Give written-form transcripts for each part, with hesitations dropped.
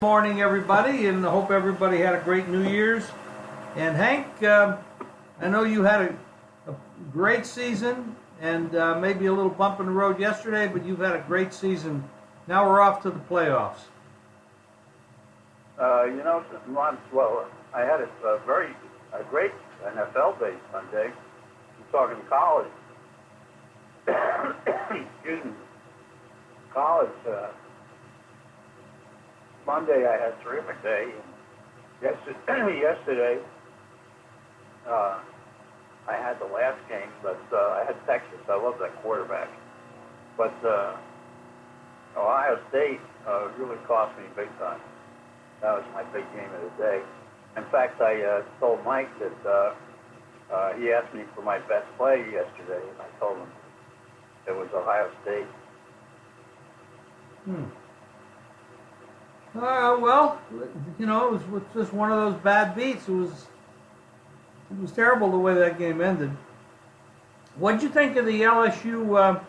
Morning, everybody, and I hope everybody had a great New Year's. And Hank, I know you had a great season and maybe a little bump in the road yesterday, but you've had a great season. Now we're off to the playoffs. I had a great NFL day Sunday. I'm talking college. Excuse me. College. Monday I had a terrific day. Yesterday I had the last game, but I had Texas. I love that quarterback. But Ohio State really cost me big time. That was my big game of the day. In fact, I told Mike that he asked me for my best play yesterday, and I told him it was Ohio State. Well, it was just one of those bad beats. It was terrible the way that game ended. What did you think of the LSU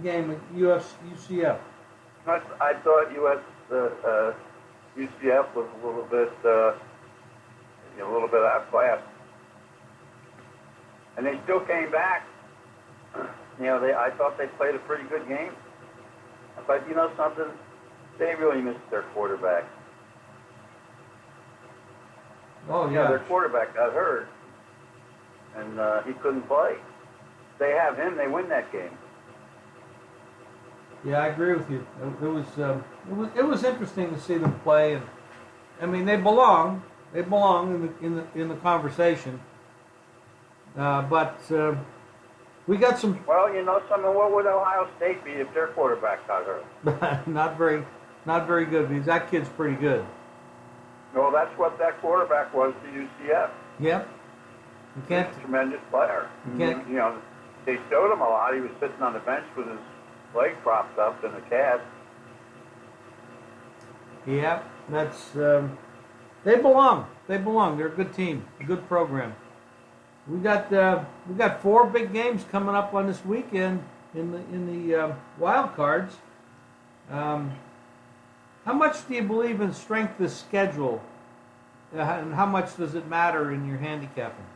game at UCF? I thought UCF was a little bit outclassed, and they still came back. I thought they played a pretty good game. But you know something? They really missed their quarterback. Oh, yeah. Their quarterback got hurt, and he couldn't play. They have him, they win that game. Yeah, I agree with you. It was interesting to see them play, and I mean they belong in the conversation. But we got some. Well, what would Ohio State be if their quarterback got hurt? Not very good, because that kid's pretty good. No, that's what that quarterback was to UCF. Yep. You can't. He's a tremendous player. You can't. They showed him a lot. He was sitting on the bench with his leg propped up in a cast. Yeah, that's. They belong. They're a good team, a good program. We got 4 big games coming up on this weekend in the wild cards. How much do you believe in strength of schedule, and how much does it matter in your handicapping?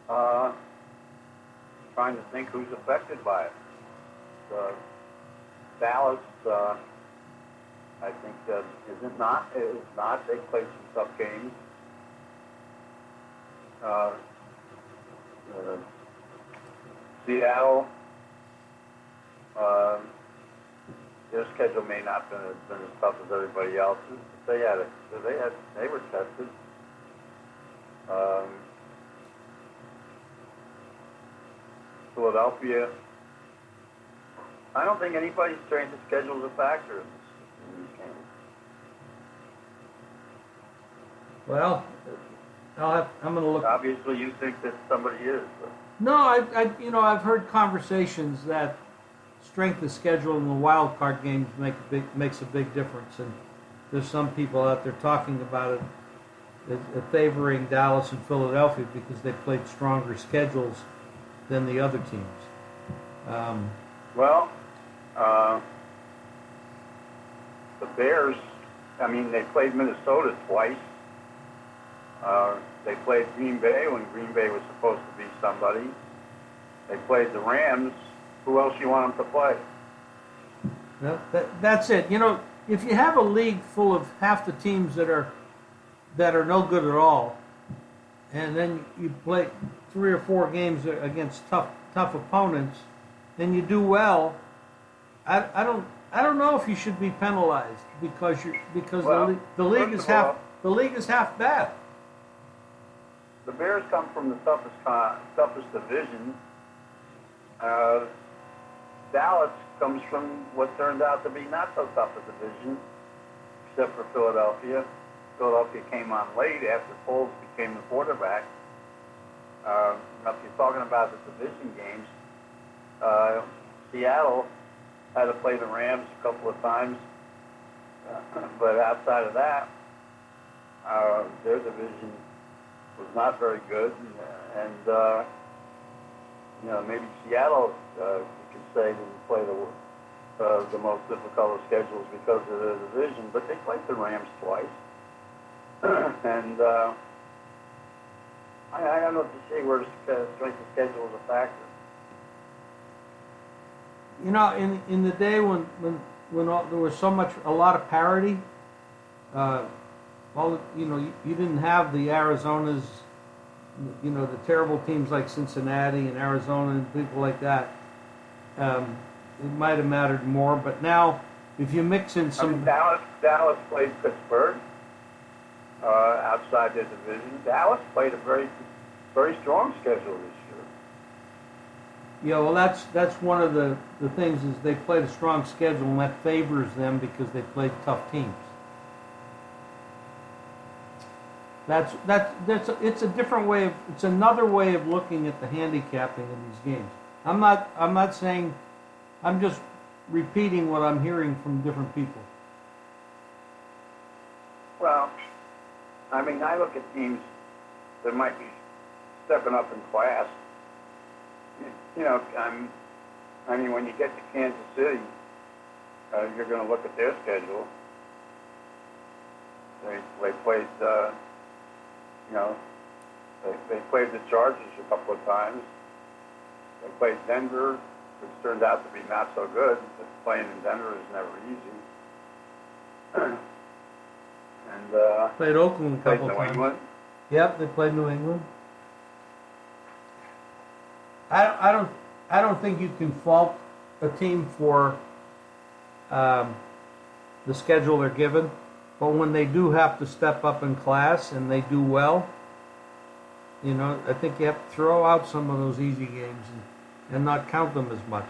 Trying to think who's affected by it. Dallas, I think, is not. They played some tough games. Seattle, their schedule may not have been as tough as everybody else's. But they were tested. Philadelphia. I don't think anybody's strength of schedule is a factor in these games. Well, I'm going to look. Obviously, you think that somebody is. But. No, I've heard conversations that strength of schedule in the wild card games makes a big difference, and there's some people out there talking about it favoring Dallas and Philadelphia because they played stronger schedules than the other teams. The Bears. I mean, they played Minnesota twice. They played Green Bay when Green Bay was supposed to be somebody. They played the Rams. Who else you want them to play? Well, that's it. If you have a league full of half the teams that are no good at all, and then you play 3 or 4 games against tough opponents, then you do well. I don't know if you should be penalized because the league is half bad. The Bears come from the toughest division. Dallas comes from what turned out to be not so tough a division, except for Philadelphia. Philadelphia came on late after Foles became the quarterback. If you're talking about the division games, Seattle had to play the Rams a couple of times, but outside of that, their division was not very good, and maybe Seattle, you could say, didn't play the most difficult of schedules because of the division, but they played the Rams twice. And I don't know to see where the strength of schedule is a factor. You know, in the day when there was a lot of parity, you didn't have the Arizonas, the terrible teams like Cincinnati and Arizona and people like that. It might have mattered more, but now if you mix in some... Dallas played Pittsburgh outside their division. Dallas played a very, very strong schedule this year. Yeah, well, that's one of the things is they played a strong schedule, and that favors them because they played tough teams. It's a different way it's another way of looking at the handicapping of these games. I'm not saying, I'm just repeating what I'm hearing from different people. Well, I mean, I look at teams that might be stepping up in class. I mean, when you get to Kansas City, you're going to look at their schedule. They played, they played the Chargers a couple of times. They played Denver, which turned out to be not so good. But playing in Denver is never easy. And played Oakland a couple New times. England. Yep, they played New England. I don't think you can fault a team for the schedule they're given, but when they do have to step up in class and they do well, I think you have to throw out some of those easy games and not count them as much.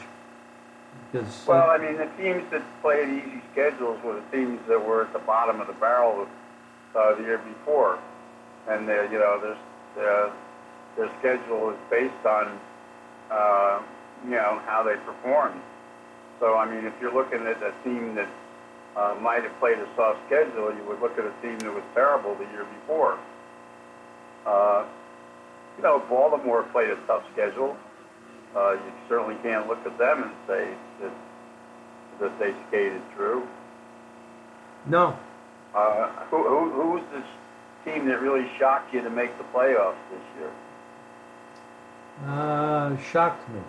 Because well, I mean, the teams that played easy schedules were the teams that were at the bottom of the barrel the year before, and their schedule is based on how they performed. So, I mean, if you're looking at a team that might have played a soft schedule, you would look at a team that was terrible the year before. Baltimore played a tough schedule. You certainly can't look at them and say that they skated through. No. Who's this team that really shocked you to make the playoffs this year? Shocked me.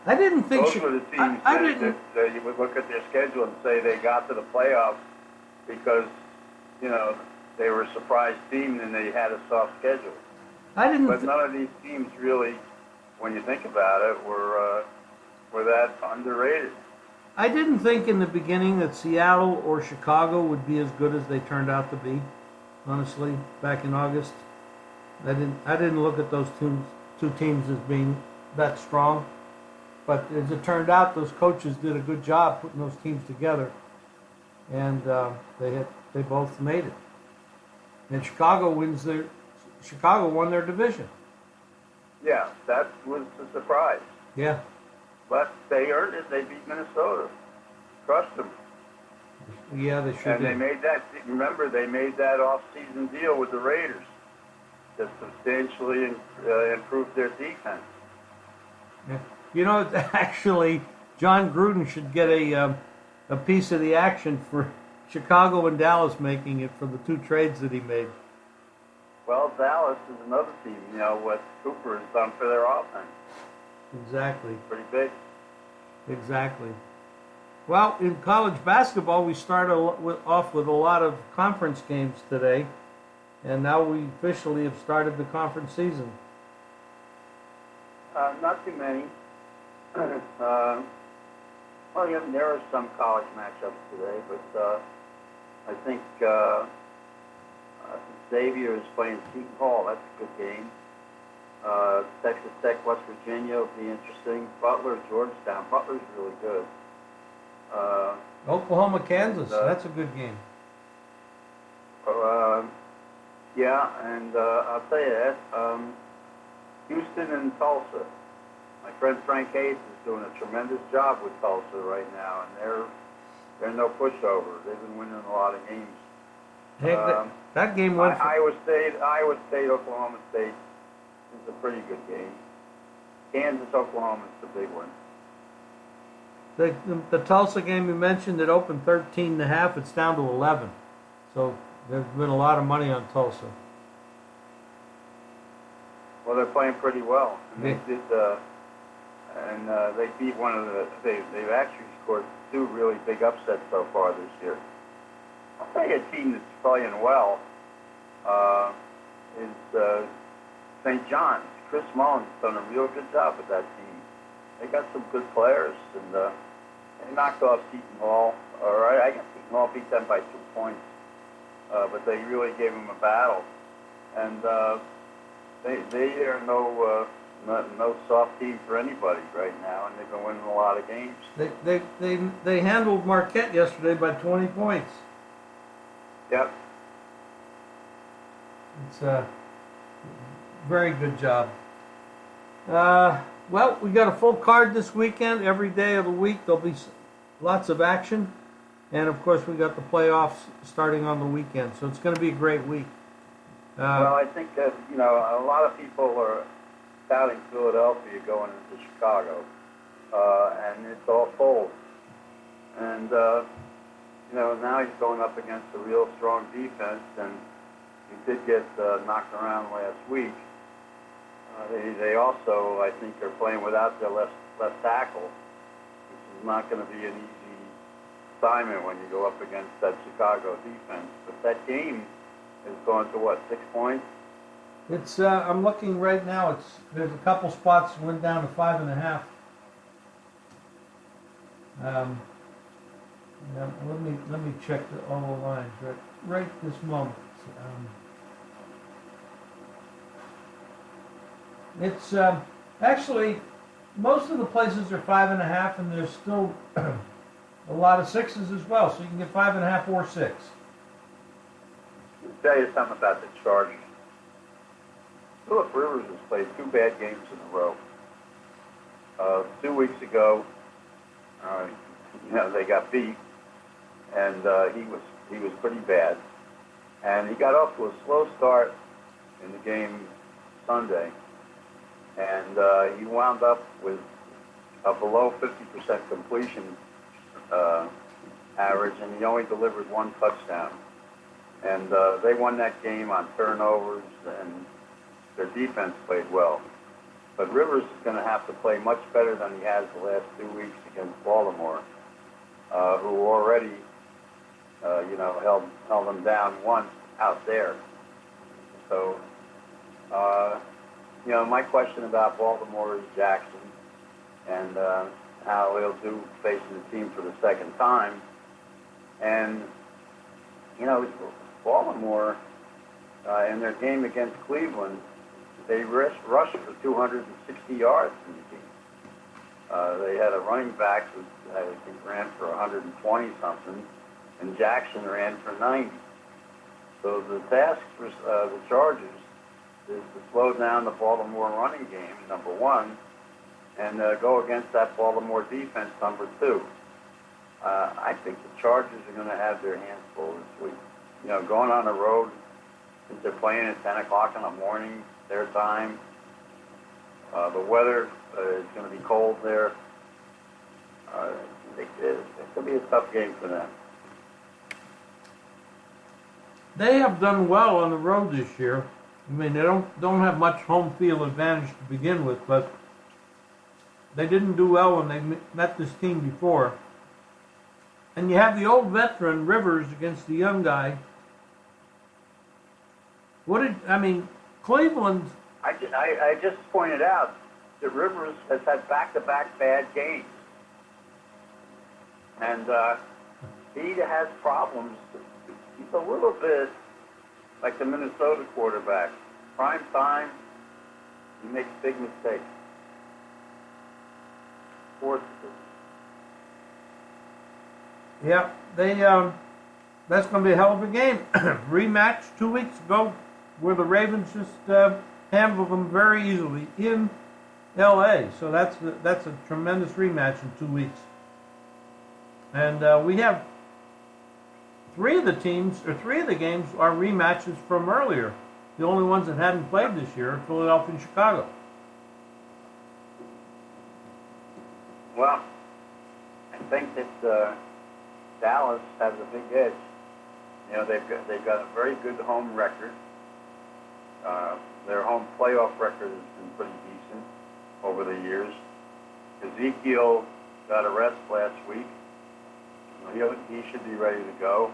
I didn't think those were the teams that you would look at their schedule and say they got to the playoffs because they were a surprise team and they had a soft schedule. But none of these teams really, when you think about it, were that underrated. I didn't think in the beginning that Seattle or Chicago would be as good as they turned out to be. Honestly, back in August, I didn't look at those two teams as being that strong. But as it turned out, those coaches did a good job putting those teams together, and they both made it. And Chicago won their division. Yeah, that was a surprise. Yeah. But they earned it. They beat Minnesota, crushed them. Yeah, they sure did. And they made that. Remember, they made that off-season deal with the Raiders that substantially improved their defense. Yeah. Actually, John Gruden should get a piece of the action for Chicago and Dallas making it for the two trades that he made. Well, Dallas is another team. What Cooper has done for their offense. Exactly. Pretty big. Exactly. Well, in college basketball, we started off with a lot of conference games today, and now we officially have started the conference season. Not too many. Well, there are some college matchups today, but I think Xavier is playing Seton Hall. That's a good game. Texas Tech, West Virginia will be interesting. Butler, Georgetown. Butler's really good. Oklahoma, Kansas. That's a good game. Yeah, and I'll tell you that. Houston and Tulsa. My friend Frank Hayes is doing a tremendous job with Tulsa right now, and they're no pushover. They've been winning a lot of games. Hey, that game went. Iowa State, Oklahoma State is a pretty good game. Kansas, Oklahoma is the big one. The Tulsa game you mentioned, it opened 13.5. It's down to 11. So there's been a lot of money on Tulsa. Well, they're playing pretty well. And Yeah. they did, they beat one of the. They've actually scored 2 really big upsets so far this year. I'll tell you, a team that's playing well is St. John's. Chris Mullen's done a real good job with that team. They got some good players, and they knocked off Seton Hall. I guess Seton Hall beat them by 2 points, but they really gave them a battle. And they are no soft team for anybody right now, and they've been winning a lot of games. They handled Marquette yesterday by 20 points. Yep. It's a very good job. Well, we got a full card this weekend. Every day of the week there'll be lots of action, and of course we got the playoffs starting on the weekend. So it's going to be a great week. Well, I think that a lot of people are doubting Philadelphia going into Chicago, and it's all fold. And now he's going up against a real strong defense, and he did get knocked around last week. They also, I think, are playing without their left tackle, which is not going to be an easy assignment when you go up against that Chicago defense. But that game is going to what, 6 points? It's I'm looking right now. There's a couple spots went down to 5.5. Let me check all the lines right this moment. It's actually most of the places are 5.5, and there's still a lot of 6s as well. So you can get 5.5 or 6. I'll tell you something about the Chargers. Phillip Rivers has played 2 bad games in a row. 2 weeks ago, they got beat, and he was pretty bad. And he got off to a slow start in the game Sunday, and he wound up with a below 50% completion average, and he only delivered 1 touchdown. And they won that game on turnovers, and their defense played well. But Rivers is going to have to play much better than he has the last 2 weeks against Baltimore, who already, held them down once out there. So, my question about Baltimore is Jackson and how he'll do facing the team for the second time. And, Baltimore, in their game against Cleveland, they rushed for 260 yards in the game. They had a running back who, I think, ran for 120-something, and Jackson ran for 90. So the task for the Chargers is to slow down the Baltimore running game, number 1, and go against that Baltimore defense, number 2. I think the Chargers are going to have their hands full this week. Going on the road, since they're playing at 10 o'clock in the morning, their time. The weather is going to be cold there. It's going to be a tough game for them. They have done well on the road this year. I mean, they don't have much home field advantage to begin with, but they didn't do well when they met this team before. And you have the old veteran Rivers against the young guy. Cleveland. I just pointed out that Rivers has had back-to-back bad games, and he has problems. He's a little bit like the Minnesota quarterback. Prime time, he makes big mistakes. Forces it. Yeah, that's going to be a hell of a game. Rematch 2 weeks ago, where the Ravens just handled them very easily in L.A. So that's a tremendous rematch in 2 weeks. And we have 3 of the games are rematches from earlier. The only ones that hadn't played this year are Philadelphia and Chicago. Well, think that Dallas has a big edge. You know, they've got a very good home record. Their home playoff record has been pretty decent over the years. Ezekiel got a rest last week. He should be ready to go.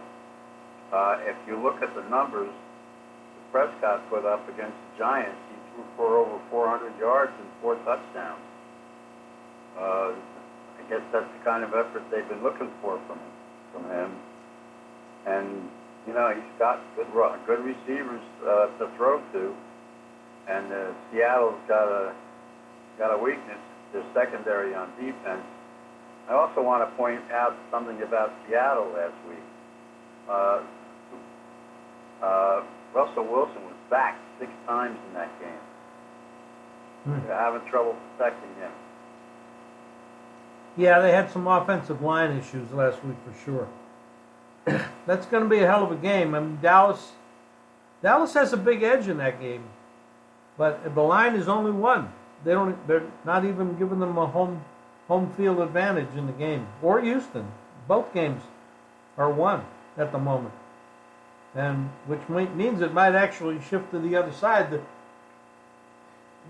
If you look at the numbers that Prescott put up against the Giants, he threw for over 400 yards and 4 touchdowns. I guess that's the kind of effort they've been looking for from him. And you know, he's got good receivers to throw to. And Seattle's got a weakness. Their secondary on defense. I also want to point out something about Seattle last week. Russell Wilson was sacked 6 times in that game. They're having trouble protecting him. Yeah, they had some offensive line issues last week for sure. That's going to be a hell of a game. I mean, Dallas has a big edge in that game, but the line is only 1. They're not even giving them a home field advantage in the game. Or Houston. Both games are 1 at the moment. And which means it might actually shift to the other side.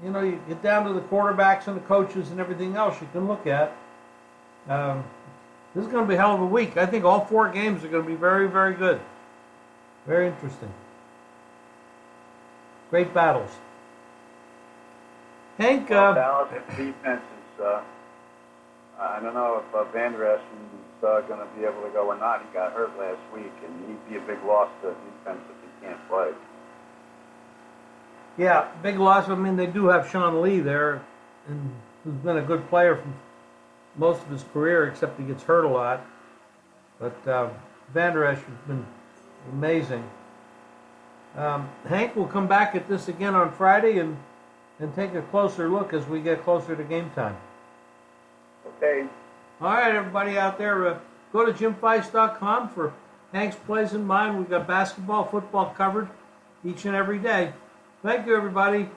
You know, you get down to the quarterbacks and the coaches and everything else you can look at. This is going to be a hell of a week. I think all 4 games are going to be very, very good. Very interesting. Great battles. Hank, Dallas defense is, I don't know if Van Der Esch is going to be able to go or not. He got hurt last week, and he'd be a big loss to defense if he can't play. Yeah, big loss. I mean, they do have Sean Lee there, and who's been a good player for most of his career, except he gets hurt a lot. But Van Der Esch has been amazing. Hank will come back at this again on Friday and take a closer look as we get closer to game time. Okay. All right, everybody out there, go to jimfeist.com for Hank's Plays in Mind. We've got basketball, football covered each and every day. Thank you, everybody.